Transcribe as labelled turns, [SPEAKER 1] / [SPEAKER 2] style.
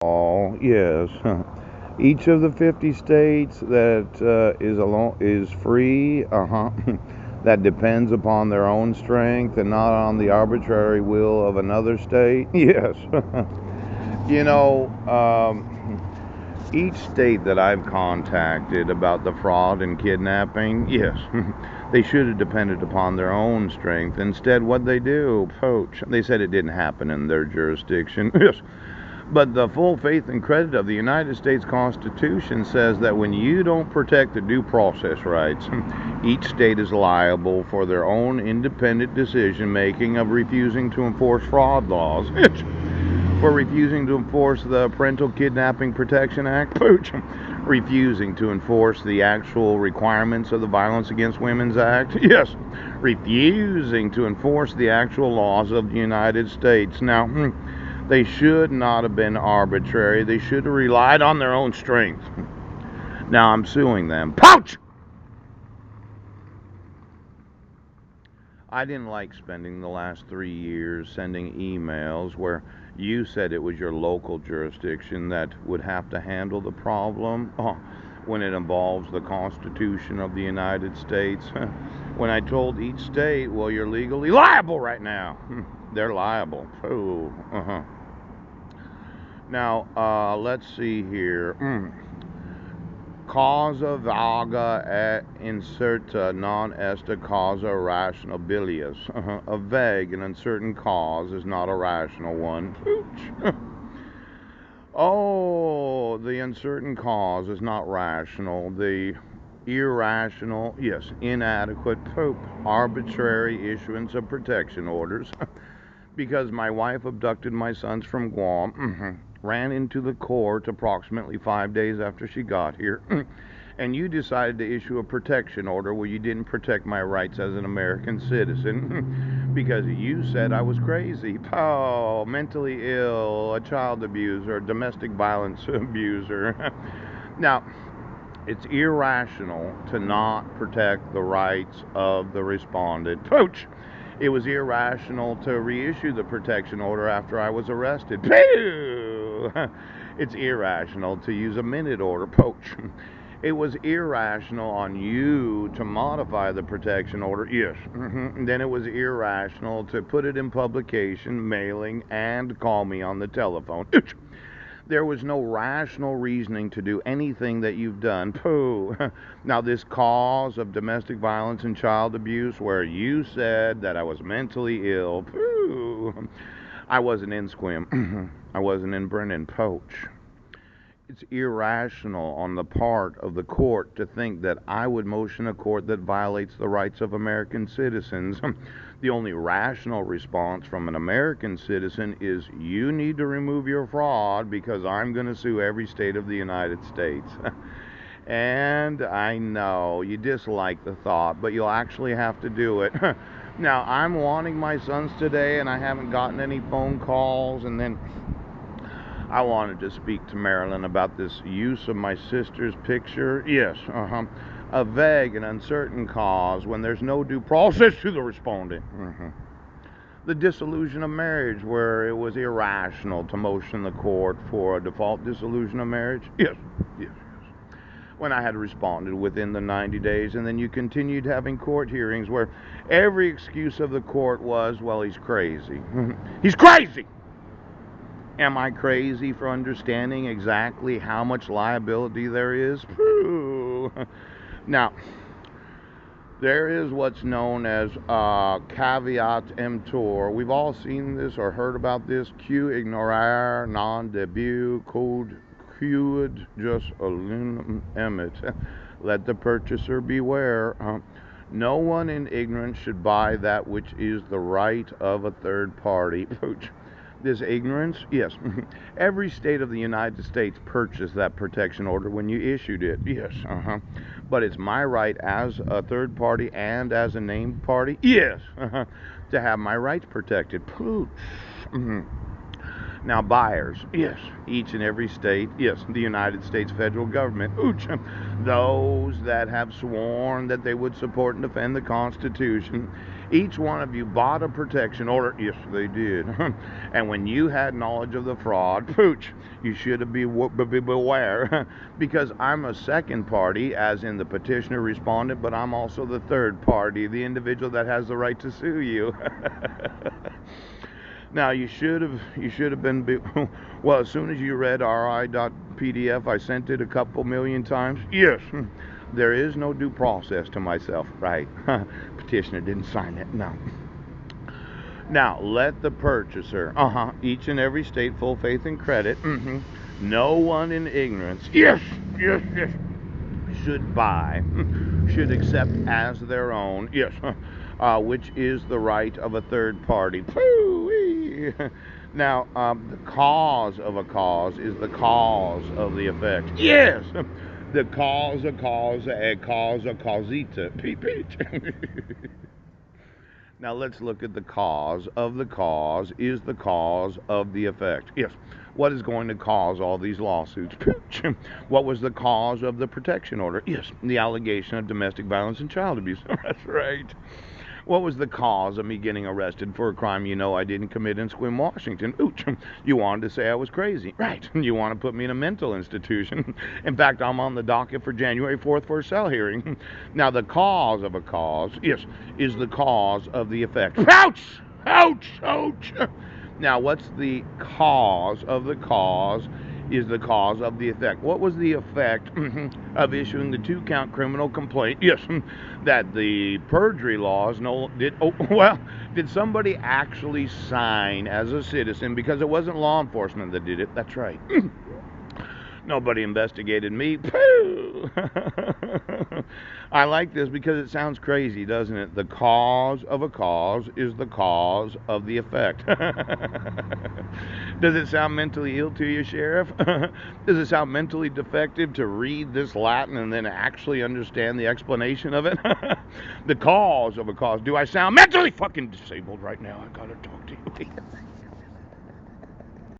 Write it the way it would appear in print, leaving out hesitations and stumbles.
[SPEAKER 1] all, yes. Each of the 50 states that is free, that depends upon their own strength and not on the arbitrary will of another state. Yes. you know, each state that I've contacted about the fraud and kidnapping, yes, they should have depended upon their own strength. Instead, what they do, poach. They said it didn't happen in their jurisdiction. Yes. But the full faith and credit of the United States Constitution says that when you don't protect the due process rights, each state is liable for their own independent decision making of refusing to enforce fraud laws. For refusing to enforce the Parental Kidnapping Protection Act, pooch, refusing to enforce the actual requirements of the Violence Against Women's Act, yes, refusing to enforce the actual laws of the United States. Now, they should not have been arbitrary. They should have relied on their own strength. Now I'm suing them. Pouch! I didn't like spending the last 3 years sending emails where you said it was your local jurisdiction that would have to handle the problem when it involves the Constitution of the United States. When I told each state, well, you're legally liable right now. They're liable. Oh, Now, let's see here. Causa vaga et incerta non est a causa rationabilis. A vague and uncertain cause is not a rational one. Pooch. Oh, the uncertain cause is not rational. The irrational, yes, inadequate, arbitrary issuance of protection orders. Because my wife abducted my sons from Guam, ran into the court approximately 5 days after she got here, and you decided to issue a protection order where you didn't protect my rights as an American citizen because you said I was crazy, mentally ill, a child abuser, a domestic violence abuser. Now, it's irrational to not protect the rights of the respondent. Pooch! It was irrational to reissue the protection order after I was arrested. Pooh! It's irrational to use a minute order. Poach. It was irrational on you to modify the protection order. Yes. Then it was irrational to put it in publication, mailing, and call me on the telephone. There was no rational reasoning to do anything that you've done. Pooh. Now, this cause of domestic violence and child abuse, where you said that I was mentally ill, pooh. I wasn't in Squim. I wasn't in Brennan. Poach. It's irrational on the part of the court to think that I would motion a court that violates the rights of American citizens. The only rational response from an American citizen is you need to remove your fraud because I'm going to sue every state of the United States. And I know you dislike the thought, but you'll actually have to do it. Now, I'm wanting my sons today, and I haven't gotten any phone calls, and then I wanted to speak to Marilyn about this use of my sister's picture. Yes, a vague and uncertain cause when there's no due process to the respondent. The dissolution of marriage, where it was irrational to motion the court for a default dissolution of marriage. Yes, yes. When I had responded within the 90 days, and then you continued having court hearings where every excuse of the court was, well, he's crazy. He's crazy! Am I crazy for understanding exactly how much liability there is? Now, there is what's known as caveat emptor. We've all seen this or heard about this. Q ignorare non debut code quid just alunum emit. Let the purchaser beware. No one in ignorance should buy that which is the right of a third party. This ignorance, yes. Every state of the United States purchased that protection order when you issued it. Yes, But it's my right as a third party and as a named party, yes, to have my rights protected. Now, buyers, yes, each and every state, yes, the United States federal government, ooch, those that have sworn that they would support and defend the Constitution, each one of you bought a protection order, yes, they did, and when you had knowledge of the fraud, pooch, you should be beware, because I'm a second party, as in the petitioner respondent, but I'm also the third party, the individual that has the right to sue you. Now you should have been well, as soon as you read ri.pdf, I sent it a couple million times. Yes, there is no due process to myself, right? Petitioner didn't sign it. No. Now let the purchaser, each and every state, full faith and credit, no one in ignorance, yes, should buy, should accept as their own, yes, which is the right of a third party. Now, the cause of a cause is the cause of the effect. Yes, the cause, a causita. Now let's look at the cause of the cause is the cause of the effect. Yes. What is going to cause all these lawsuits? What was the cause of the protection order? Yes, the allegation of domestic violence and child abuse. That's right. What was the cause of me getting arrested for a crime you know I didn't commit in Sequim, Washington? Ooch, you wanted to say I was crazy. Right. You want to put me in a mental institution. In fact, I'm on the docket for January 4th for a cell hearing. Now, the cause of a cause, yes, is the cause of the effect. Ouch! Ouch! Ouch! Now, what's the cause of the cause is the cause of the effect. What was the effect of issuing the 2-count criminal complaint? Yes, that the perjury laws did somebody actually sign as a citizen, because it wasn't law enforcement that did it. That's right. Nobody investigated me. Pooh! I like this because it sounds crazy, doesn't it? The cause of a cause is the cause of the effect. Does it sound mentally ill to you, Sheriff? Does it sound mentally defective to read this Latin and then actually understand the explanation of it? The cause of a cause. Do I sound mentally fucking disabled right now? I gotta talk to you.